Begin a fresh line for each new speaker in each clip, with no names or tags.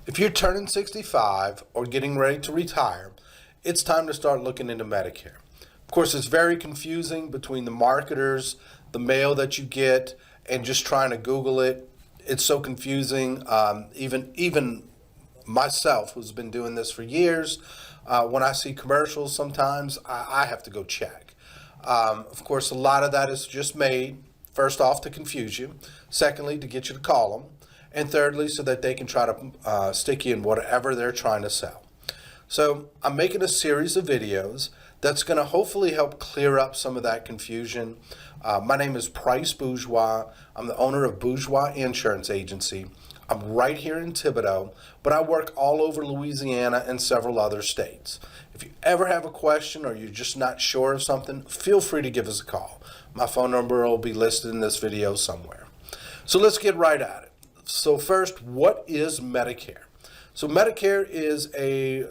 If you're turning 65 or getting ready to retire, it's time to start looking into Medicare. Of course, it's very confusing between the marketers, the mail that you get, and just trying to Google it. It's so confusing. Even myself, who's been doing this for years, when I see commercials, sometimes I have to go check. Of course, a lot of that is just made, first off, to confuse you. Secondly, to get you to call them. And thirdly, so that they can try to stick you in whatever they're trying to sell. So I'm making a series of videos that's going to hopefully help clear up some of that confusion. My name is Price Bourgeois. I'm the owner of Bourgeois Insurance Agency. I'm right here in Thibodaux, but I work all over Louisiana and several other states. If you ever have a question or you're just not sure of something, feel free to give us a call. My phone number will be listed in this video somewhere. So let's get right at it. So first, what is Medicare? So Medicare is a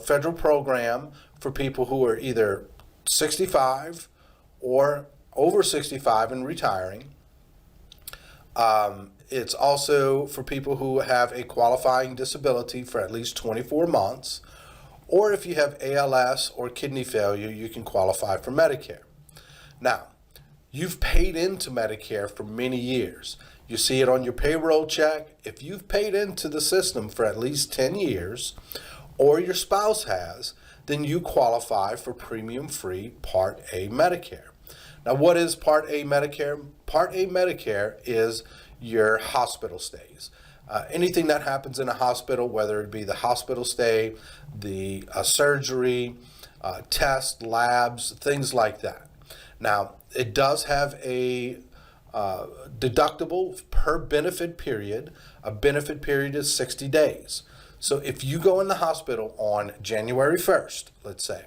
federal program for people who are either 65 or over 65 and retiring. It's also for people who have a qualifying disability for at least 24 months, or if you have ALS or kidney failure, you can qualify for Medicare. Now, you've paid into Medicare for many years. You see it on your payroll check. If you've paid into the system for at least 10 years, or your spouse has, then you qualify for premium-free Part A Medicare. Now, what is Part A Medicare? Part A Medicare is your hospital stays. Anything that happens in a hospital, whether it be the hospital stay, the surgery, tests, labs, things like that. Now, it does have a deductible per benefit period. A benefit period is 60 days. So if you go in the hospital on January 1st, let's say,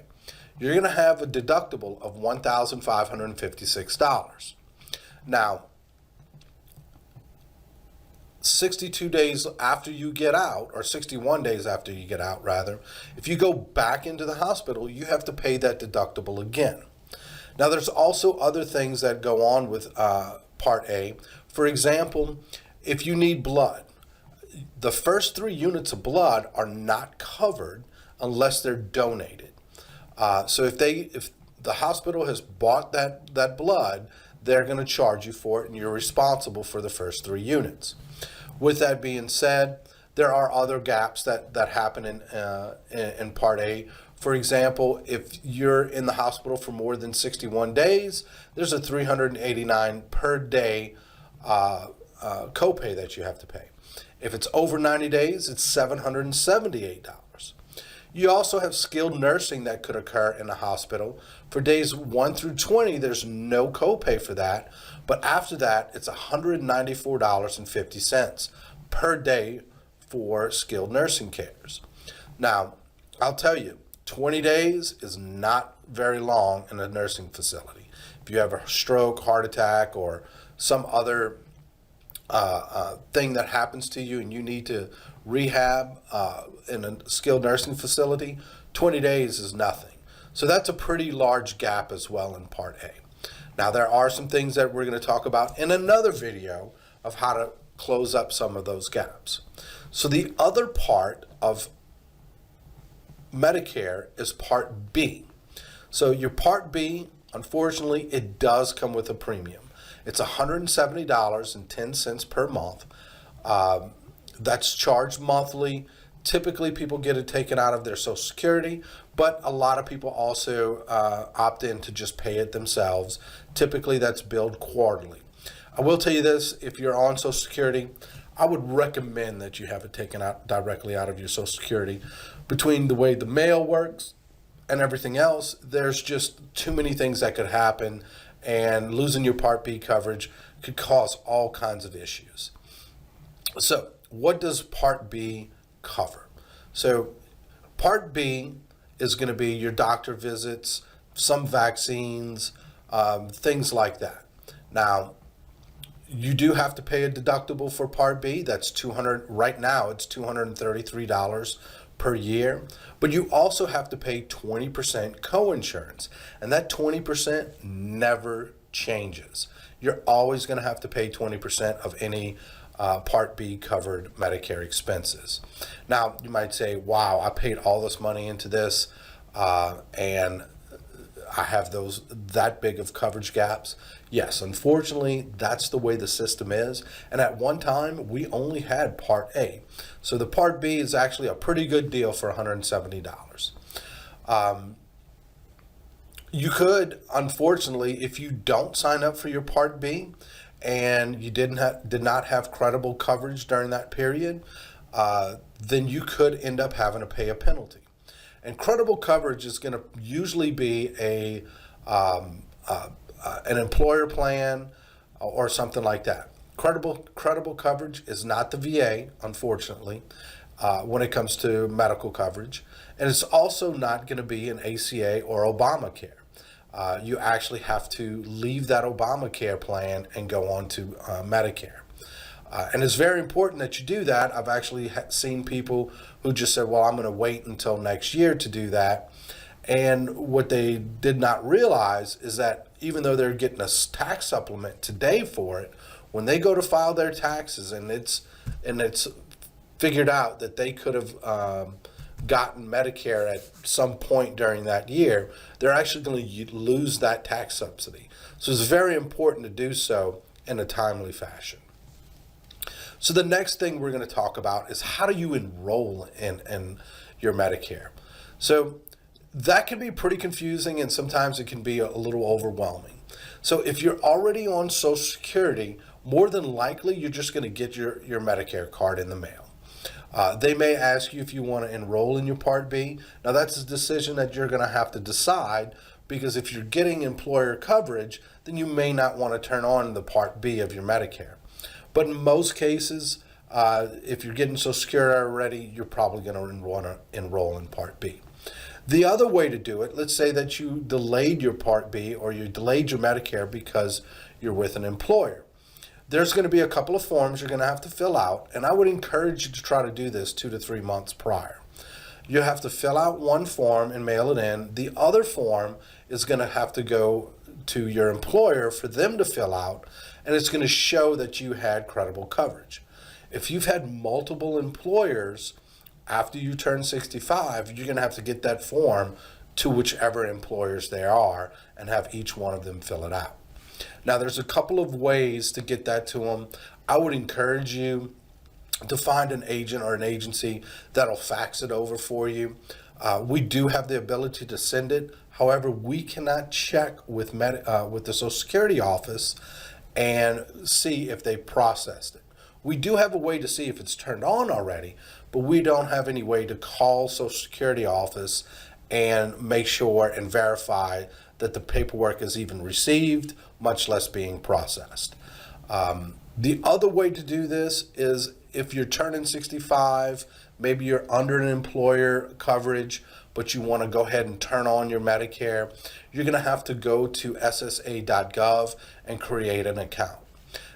you're going to have a deductible of $1,556. Now, 62 days after you get out, or 61 days after you get out, rather, if you go back into the hospital, you have to pay that deductible again. Now, there's also other things that go on with Part A. For example, if you need blood, the first 3 units of blood are not covered unless they're donated. So if the hospital has bought that blood, they're going to charge you for it, and you're responsible for the first 3 units. With that being said, there are other gaps that happen in Part A. For example, if you're in the hospital for more than 61 days, there's a $389 per day copay that you have to pay. If it's over 90 days, it's $778. You also have skilled nursing that could occur in a hospital. For days 1 through 20, there's no copay for that, but after that, it's $194.50 per day for skilled nursing cares. Now, I'll tell you, 20 days is not very long in a nursing facility. If you have a stroke, heart attack, or some other thing that happens to you and you need to rehab in a skilled nursing facility, 20 days is nothing. So that's a pretty large gap as well in Part A. Now, there are some things that we're going to talk about in another video of how to close up some of those gaps. So the other part of Medicare is Part B. So your Part B, unfortunately, it does come with a premium. It's $170.10 per month. That's charged monthly. Typically, people get it taken out of their Social Security, but a lot of people also opt in to just pay it themselves. Typically, that's billed quarterly. I will tell you this, if you're on Social Security, I would recommend that you have it taken out directly out of your Social Security. Between the way the mail works and everything else, there's just too many things that could happen, and losing your Part B coverage could cause all kinds of issues. So what does Part B cover? So Part B is going to be your doctor visits, some vaccines, things like that. Now, you do have to pay a deductible for Part B. That's $200. Right now, it's $233 per year. But you also have to pay 20% co-insurance, and that 20% never changes. You're always going to have to pay 20% of any Part B covered Medicare expenses. Now, you might say, wow, I paid all this money into this, and I have that big of coverage gaps. Yes, unfortunately, that's the way the system is. And at one time, we only had Part A. So the Part B is actually a pretty good deal for $170. You could, unfortunately, if you don't sign up for your Part B and you did not have credible coverage during that period, then you could end up having to pay a penalty. And credible coverage is going to usually be an employer plan or something like that. Credible coverage is not the VA, unfortunately, when it comes to medical coverage. And it's also not going to be an ACA or Obamacare. You actually have to leave that Obamacare plan and go on to Medicare. And it's very important that you do that. I've actually seen people who just said, well, I'm going to wait until next year to do that. And what they did not realize is that even though they're getting a tax supplement today for it, when they go to file their taxes and it's figured out that they could have gotten Medicare at some point during that year, they're actually going to lose that tax subsidy. So it's very important to do so in a timely fashion. So the next thing we're going to talk about is how do you enroll in your Medicare. So that can be pretty confusing, and sometimes it can be a little overwhelming. So if you're already on Social Security, more than likely you're just going to get your Medicare card in the mail. They may ask you if you want to enroll in your Part B. Now that's a decision that you're going to have to decide, because if you're getting employer coverage, then you may not want to turn on the Part B of your Medicare. But in most cases, if you're getting Social Security already, you're probably going to want to enroll in Part B. The other way to do it, let's say that you delayed your Part B or you delayed your Medicare because you're with an employer. There's going to be a couple of forms you're going to have to fill out, and I would encourage you to try to do this 2 to 3 months prior. You have to fill out one form and mail it in. The other form is going to have to go to your employer for them to fill out, and it's going to show that you had credible coverage. If you've had multiple employers after you turn 65, you're going to have to get that form to whichever employers they are and have each one of them fill it out. Now, there's a couple of ways to get that to them. I would encourage you to find an agent or an agency that'll fax it over for you. We do have the ability to send it. However, we cannot check with the Social Security office and see if they processed it. We do have a way to see if it's turned on already, but we don't have any way to call Social Security office and make sure and verify that the paperwork is even received, much less being processed. The other way to do this is if you're turning 65, maybe you're under an employer coverage, but you want to go ahead and turn on your Medicare, you're going to have to go to ssa.gov and create an account.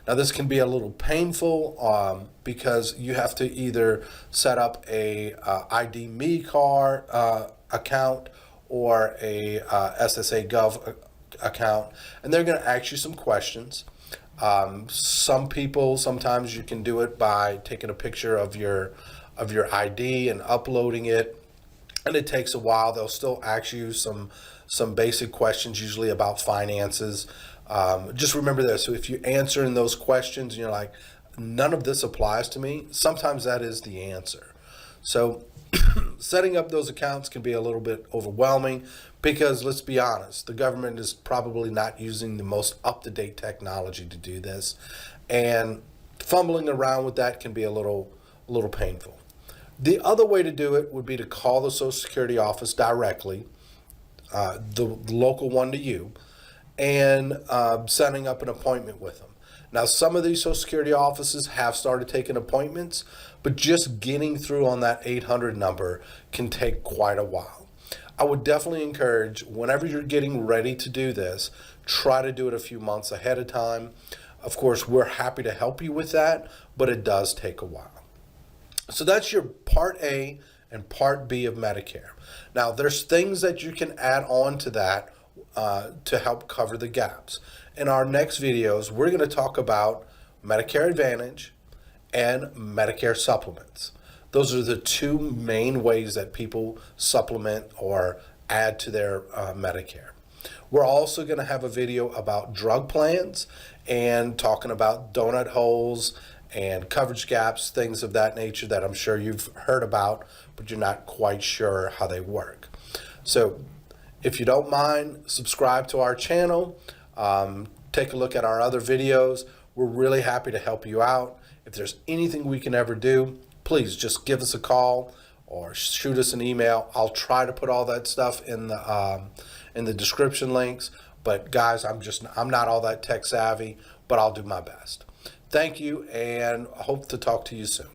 Now, this can be a little painful because you have to either set up a ID Me card account or a SSA Gov account, and they're going to ask you some questions. Sometimes you can do it by taking a picture of your ID and uploading it, and it takes a while. They'll still ask you some basic questions, usually about finances. Just remember this. So if you answer in those questions and you're like, none of this applies to me, sometimes that is the answer. So setting up those accounts can be a little bit overwhelming because, let's be honest, the government is probably not using the most up-to-date technology to do this, and fumbling around with that can be a little painful. The other way to do it would be to call the Social Security office directly, the local one to you, and setting up an appointment with them. Now, some of these Social Security offices have started taking appointments, but just getting through on that 800 number can take quite a while. I would definitely encourage, whenever you're getting ready to do this, try to do it a few months ahead of time. Of course, we're happy to help you with that, but it does take a while. So that's your Part A and Part B of Medicare. Now, there's things that you can add on to that to help cover the gaps. In our next videos, we're going to talk about Medicare Advantage and Medicare Supplements. Those are the two main ways that people supplement or add to their Medicare. We're also going to have a video about drug plans and talking about donut holes and coverage gaps, things of that nature that I'm sure you've heard about, but you're not quite sure how they work. So if you don't mind, subscribe to our channel. Take a look at our other videos. We're really happy to help you out. If there's anything we can ever do, please just give us a call or shoot us an email. I'll try to put all that stuff in the description links. But guys, I'm not all that tech savvy, but I'll do my best. Thank you, and I hope to talk to you soon.